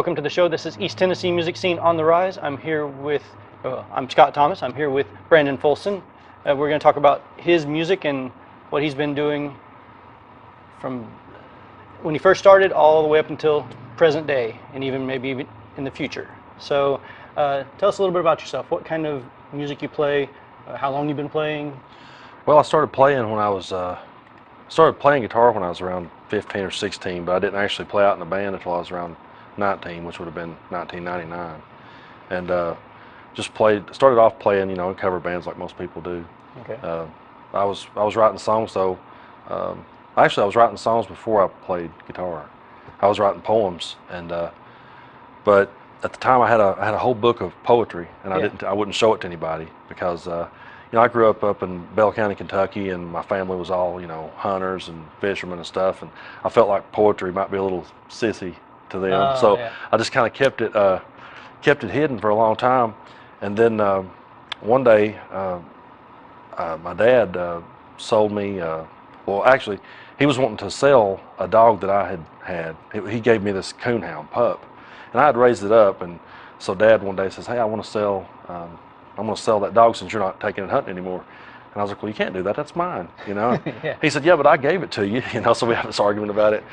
welcome to the show. This is East Tennessee Music Scene on the Rise. I'm here with, I'm Scott Thomas. I'm here with Brandon Fulson. We're going to talk about his music and what he's been doing from when he first started all the way up until present day, and even maybe even in the future. So tell us a little bit about yourself. What kind of music you play, how long you've been playing? Well, I started playing when I was, started playing guitar when I was around 15 or 16, but I didn't actually play out in a band until I was around 19, which would have been 1999. And just started off playing, in cover bands like most people do. Okay. I was writing songs though. Actually, I was writing songs before I played guitar. I was writing poems, and but at the time I had a whole book of poetry, and I wouldn't show it to anybody because I grew up in Bell County, Kentucky, and my family was all hunters and fishermen and stuff, and I felt like poetry might be a little sissy to them, so I just kind of kept it hidden for a long time, and then one day my dad sold me. Well, actually, he was wanting to sell a dog that I had. He gave me this coonhound pup, and I had raised it up, and so Dad one day says, "Hey, I want to sell. I'm going to sell that dog since you're not taking it hunting anymore." And I was like, "Well, you can't do that. That's mine." Yeah. He said, "Yeah, but I gave it to you." So we had this argument about it.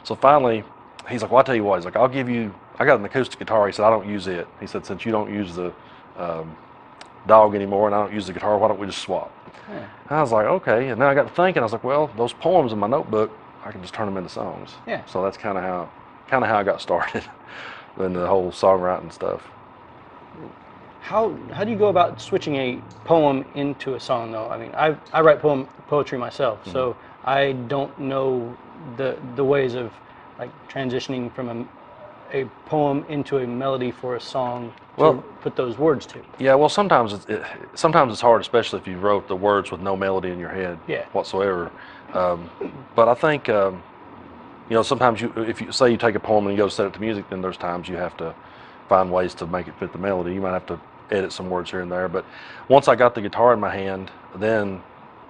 So finally, he's like, "Well, I'll tell you what." He's like, "I'll give you. I got an acoustic guitar." He said, "I don't use it." He said, "Since you don't use the dog anymore, and I don't use the guitar, why don't we just swap?" Yeah. And I was like, "Okay." And then I got to thinking. I was like, "Well, those poems in my notebook, I can just turn them into songs." Yeah. So that's kind of how I got started in the whole songwriting stuff. How do you go about switching a poem into a song, though? I mean, I write poetry myself, so I don't know the ways of like transitioning from a poem into a melody for a song to put those words to. Yeah, well, sometimes it's hard, especially if you wrote the words with no melody in your head whatsoever. But I think sometimes if you say you take a poem and you go set it to music, then there's times you have to find ways to make it fit the melody. You might have to edit some words here and there. But once I got the guitar in my hand, then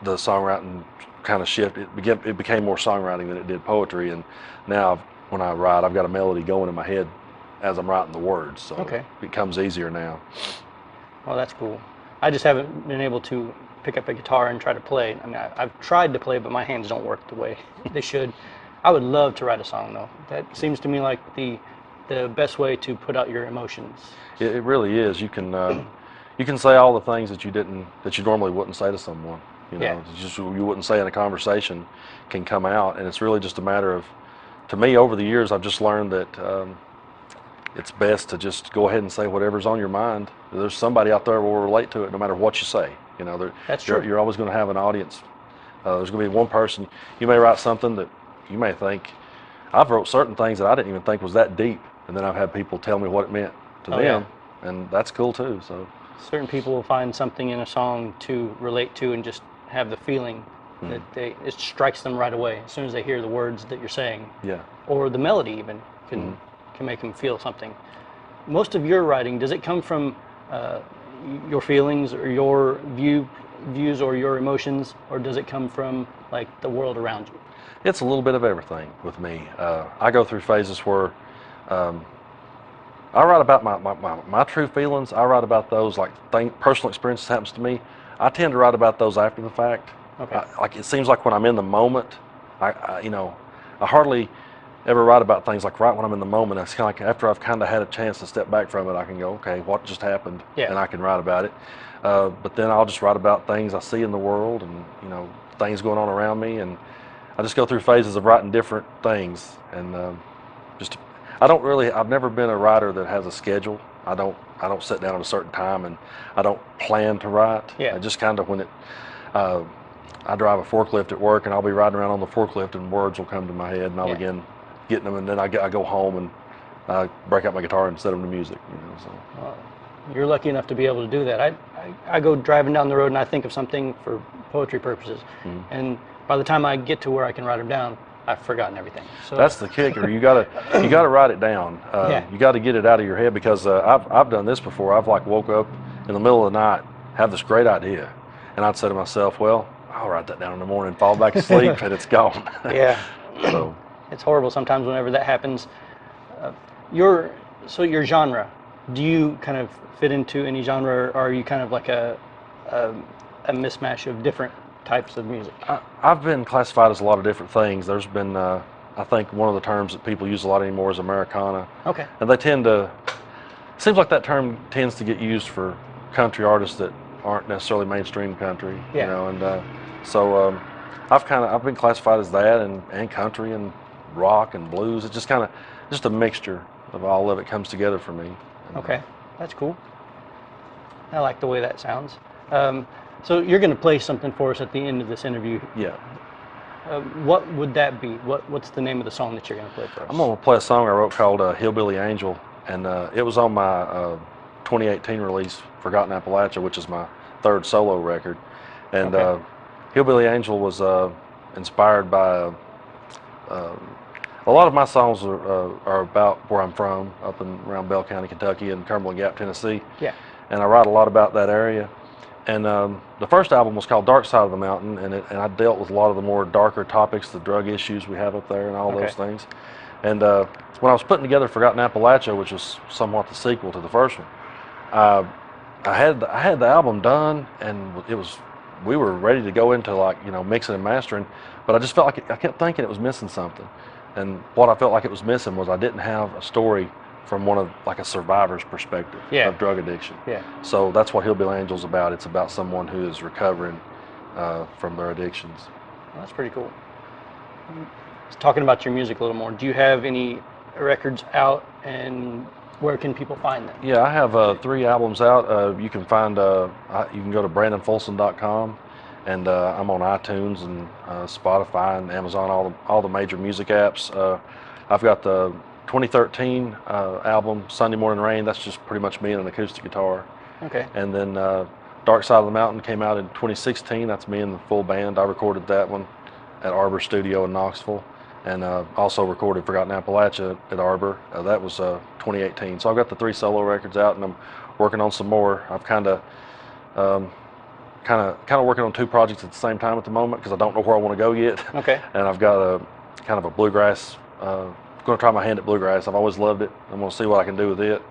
the songwriting kind of shifted. It became more songwriting than it did poetry. And now when I write, I've got a melody going in my head as I'm writing the words. So it becomes easier now. Well, that's cool. I just haven't been able to pick up a guitar and try to play. I mean, I've tried to play, but my hands don't work the way they should. I would love to write a song, though. That seems to me like the best way to put out your emotions. It really is. You can say all the things that you normally wouldn't say to someone. Just you wouldn't say in a conversation can come out, and it's really just a matter of. To me, over the years, I've just learned that it's best to just go ahead and say whatever's on your mind. There's somebody out there who will relate to it, no matter what you say. That's true. You're always going to have an audience. There's going to be one person. You may write something that you may think. I've wrote certain things that I didn't even think was that deep, and then I've had people tell me what it meant to them, and that's cool too. So certain people will find something in a song to relate to and just have the feeling that it strikes them right away as soon as they hear the words that you're saying. Yeah. Or the melody even can make them feel something. Most of your writing, does it come from your feelings or your views or your emotions, or does it come from like the world around you? It's a little bit of everything with me. I go through phases where I write about my true feelings. I write about those personal experiences happens to me. I tend to write about those after the fact. Okay. It seems like when I'm in the moment, I hardly ever write about things like right when I'm in the moment. It's kind of like after I've kind of had a chance to step back from it, I can go, okay, what just happened? Yeah. And I can write about it. But then I'll just write about things I see in the world and things going on around me, and I just go through phases of writing different things. And I've never been a writer that has a schedule. I don't sit down at a certain time, and I don't plan to write. Yeah. I just kind of when it. I drive a forklift at work, and I'll be riding around on the forklift, and words will come to my head, and I'll begin getting them, and then I go home and I break out my guitar and set them to music. You're lucky enough to be able to do that. I go driving down the road and I think of something for poetry purposes, and by the time I get to where I can write them down, I've forgotten everything. So that's the kicker. You gotta write it down. You got to get it out of your head, because I've done this before. I've woke up in the middle of the night, have this great idea, and I'd say to myself, well, I'll write that down in the morning, fall back asleep, and it's gone. Yeah. So it's horrible sometimes whenever that happens. So your genre, do you kind of fit into any genre, or are you kind of like a mismatch of different types of music? I've been classified as a lot of different things. There's been, I think one of the terms that people use a lot anymore is Americana. Okay. And they tend to, seems like that term tends to get used for country artists that aren't necessarily mainstream country. Yeah. You know, and so I've been classified as that, and country and rock and blues. It's just kind of just a mixture of all of it comes together for me. And, Okay, that's cool. I like the way that sounds. So you're going to play something for us at the end of this interview. Yeah. What would that be? What's the name of the song that you're going to play for us? I'm going to play a song I wrote called Hillbilly Angel, and it was on my 2018 release, Forgotten Appalachia, which is my third solo record. And Okay. Hillbilly Angel was inspired by a lot of my songs are about where I'm from, up and around Bell County, Kentucky, and Cumberland Gap, Tennessee. Yeah. And I write a lot about that area. And the first album was called Dark Side of the Mountain, and I dealt with a lot of the more darker topics, the drug issues we have up there and all Okay. those things. And when I was putting together Forgotten Appalachia, which was somewhat the sequel to the first one, I had the album done, and we were ready to go into, like, you know, mixing and mastering, but I just felt like I kept thinking it was missing something. And what I felt like it was missing was I didn't have a story from one of, like, a survivor's perspective Yeah. of drug addiction. Yeah. So that's what Hillbilly Angel's about. It's about someone who is recovering from their addictions. Well, that's pretty cool. Talking about your music a little more, do you have any records out, and where can people find them? Yeah, I have 3 albums out. You can find, you can go to brandonfulson.com, and I'm on iTunes and Spotify and Amazon, all the major music apps. I've got the 2013 album, Sunday Morning Rain. That's just pretty much me and an acoustic guitar. Okay. And then Dark Side of the Mountain came out in 2016. That's me and the full band. I recorded that one at Arbor Studio in Knoxville, and also recorded Forgotten Appalachia at Arbor. That was 2018. So I've got the 3 solo records out, and I'm working on some more. I've kind of working on 2 projects at the same time at the moment because I don't know where I want to go yet. Okay. And I've got a kind of a bluegrass. Going to try my hand at bluegrass. I've always loved it. I'm going to see what I can do with it,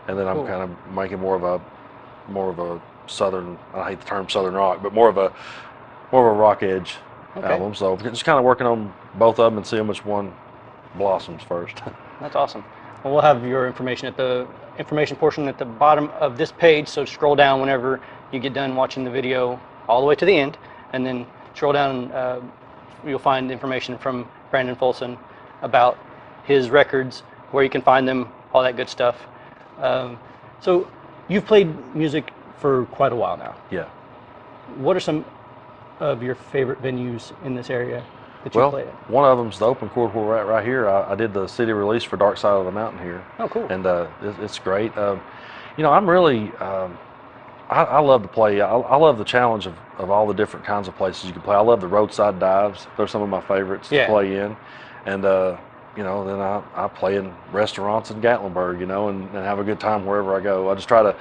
and then Cool. I'm kind of making more of a southern. I hate the term southern rock, but more of a rock edge Okay. album. So just kind of working on both of them and seeing which one blossoms first. That's awesome. Well, we'll have your information at the information portion at the bottom of this page, so scroll down whenever you get done watching the video all the way to the end, and then scroll down, you'll find information from Brandon Fulson about his records, where you can find them, all that good stuff. So you've played music for quite a while now. Yeah. What are some of your favorite venues in this area that you Well, play at? one of them's the open chord where we're at right here. I did the city release for Dark Side of the Mountain here. Oh, cool. And it's great. You know, I'm really, I love to play. I love the challenge of all the different kinds of places you can play. I love the roadside dives. They're some of my favorites to play in. And, you know, then I play in restaurants in Gatlinburg, you know, and have a good time wherever I go. I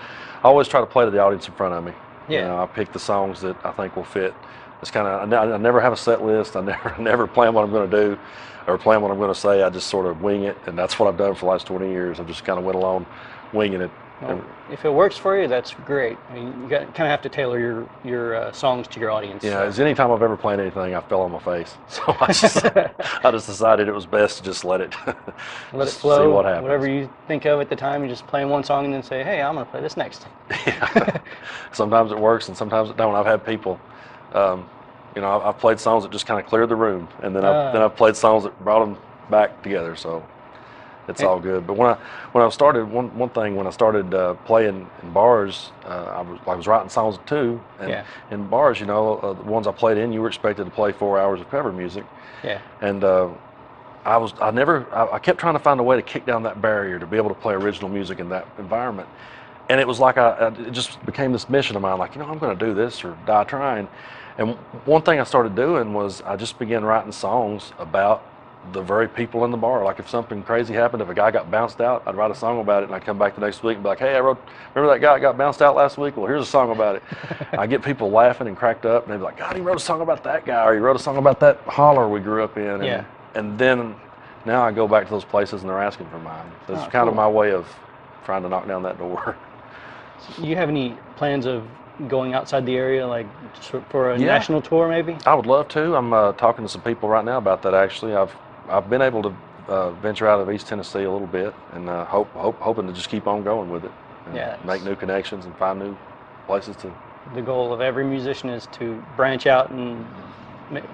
always try to play to the audience in front of me. Yeah. You know, I pick the songs that I think will fit. It's kind of, I never have a set list. I never plan what I'm going to do or plan what I'm going to say. I just sort of wing it, and that's what I've done for the last 20 years. I've just kind of went along winging it. Well, if it works for you, that's great. I mean, you kind of have to tailor your songs to your audience. Yeah, as any time I've ever played anything, I fell on my face. So I just decided it was best to just let it Let it just flow. See what happens. Whatever you think of at the time, you just play one song and then say, "Hey, I'm going to play this next." Yeah. Sometimes it works and sometimes it don't. I've had people, you know, I've played songs that just kind of cleared the room, and then I've played songs that brought them back together. So it's all good. But when I started one thing when I started playing in bars, I was writing songs too. And in bars, you know, the ones I played in, you were expected to play 4 hours of cover music. Yeah. And I kept trying to find a way to kick down that barrier to be able to play original music in that environment. And it was like it just became this mission of mine, like, you know, I'm going to do this or die trying. And one thing I started doing was I just began writing songs about the very people in the bar. Like if something crazy happened, if a guy got bounced out, I'd write a song about it, and I'd come back the next week and be like, hey, remember that guy that got bounced out last week? Well, here's a song about it. I get people laughing and cracked up, and they'd be like, God, he wrote a song about that guy, or he wrote a song about that holler we grew up in. And then now I go back to those places and they're asking for mine. So it's kind of my way of trying to knock down that door. Do you have any plans of going outside the area, like for a national tour maybe? I would love to. I'm talking to some people right now about that actually. I've been able to venture out of East Tennessee a little bit and hoping to just keep on going with it and make new connections and find new places to. The goal of every musician is to branch out and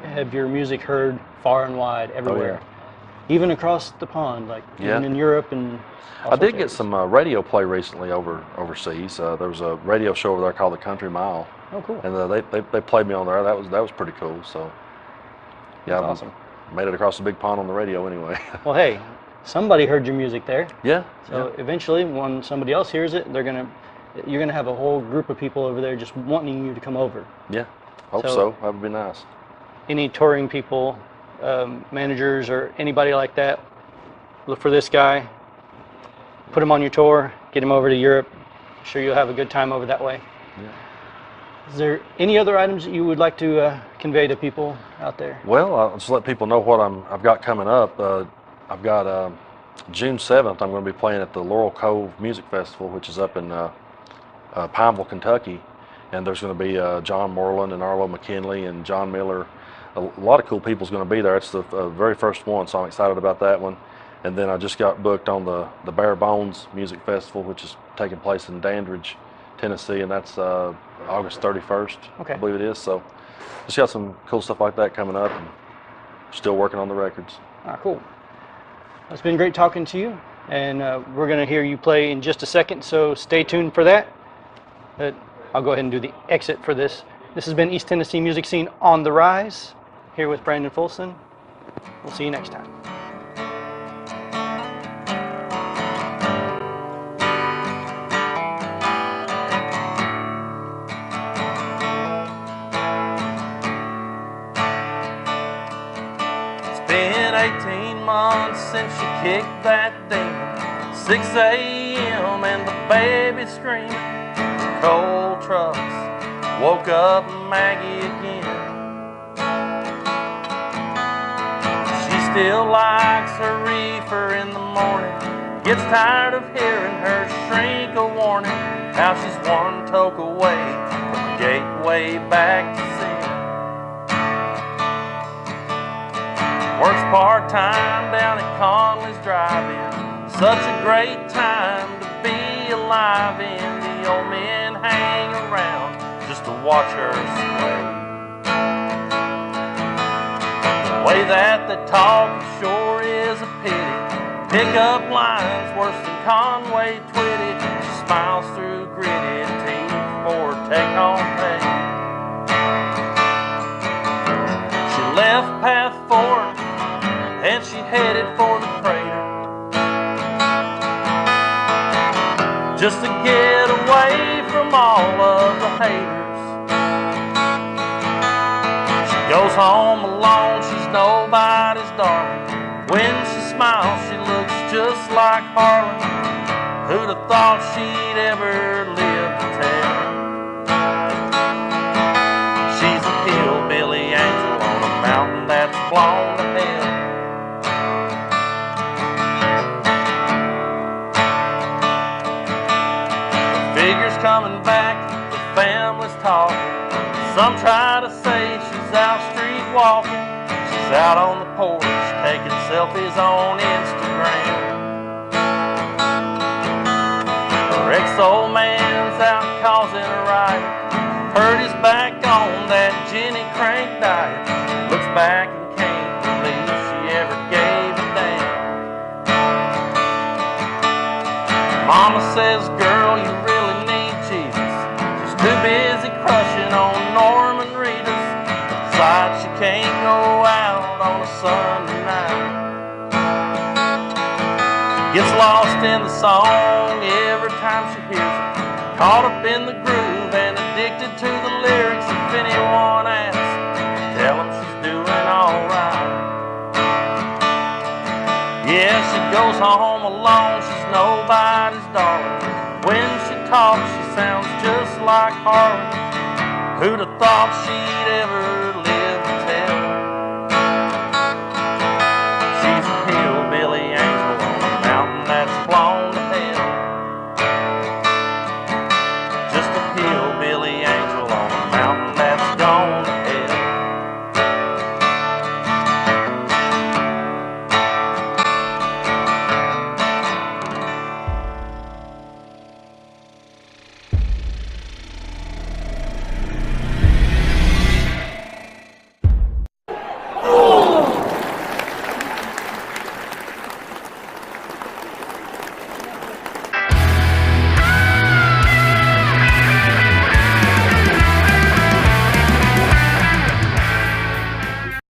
have your music heard far and wide everywhere. Oh, yeah. Even across the pond, like even in Europe and I did get some radio play recently overseas. There was a radio show over there called the Country Mile. Oh, cool! And they played me on there. That was pretty cool. So yeah, that's awesome. Made it across the big pond on the radio anyway. Well, hey, somebody heard your music there. Yeah. So eventually, when somebody else hears it, you're gonna have a whole group of people over there just wanting you to come over. Yeah, hope so. That would be nice. Any touring people, managers, or anybody like that, look for this guy. Put him on your tour, get him over to Europe. I'm sure you'll have a good time over that way. Yeah. Is there any other items that you would like to convey to people out there? Well, I'll just let people know what I've got coming up. I've got June 7th, I'm going to be playing at the Laurel Cove Music Festival, which is up in Pineville, Kentucky. And there's going to be John Moreland and Arlo McKinley and John Miller. A lot of cool people's going to be there. It's the very first one, so I'm excited about that one. And then I just got booked on the Bare Bones Music Festival, which is taking place in Dandridge, Tennessee, and that's August 31st, I believe it is. So just got some cool stuff like that coming up, and still working on the records. Cool. It's been great talking to you, and we're going to hear you play in just a second, so stay tuned for that. But I'll go ahead and do the exit for this. This has been East Tennessee Music Scene on the Rise, here with Brandon Fulson. We'll see you next time. It's been 18 months since she kicked that demon. 6 a.m. and the baby screaming. Cold trucks woke up Maggie again. She still likes her reefer in the morning. Gets tired of hearing her shrink a warning. How she's one toke away from the gateway back to sin. Works part-time down at Conley's Drive-In. Such a great time to be alive in. The old men hang around just to watch her sway. The way that they talk sure is a pity. Pick up lines worse than Conway Twitty. She smiles through gritted teeth for take-home pay. She left Path Fork and she headed for the crater, just to get away from all of the haters. She goes home alone, she's nobody's darling. When she smiles, she looks just like Harlan. Who'd have thought she'd ever live to tell? She's a hillbilly angel on a mountain that's blown to hell. Figures coming back, the family's talking. Some try to say she's out street walking. She's out on the porch taking selfies on Instagram. Her ex-old man's out causing a riot. Heard he's back on that Jenny Crank diet. Looks back and can't believe she ever gave a damn. Mama says, girl, you really need Jesus. She's too busy crushing on Norman Reedus. Besides, she can't go out on a Sunday night. Gets lost in the song every time she hears it. Caught up in the groove and addicted to the lyrics. If anyone asks, tell them she's doing alright. Yeah, she goes home alone, she's nobody's darling. When she talks, she sounds just like Harlan. Who'd have thought she'd ever live to tell? She's a hillbilly hillbilly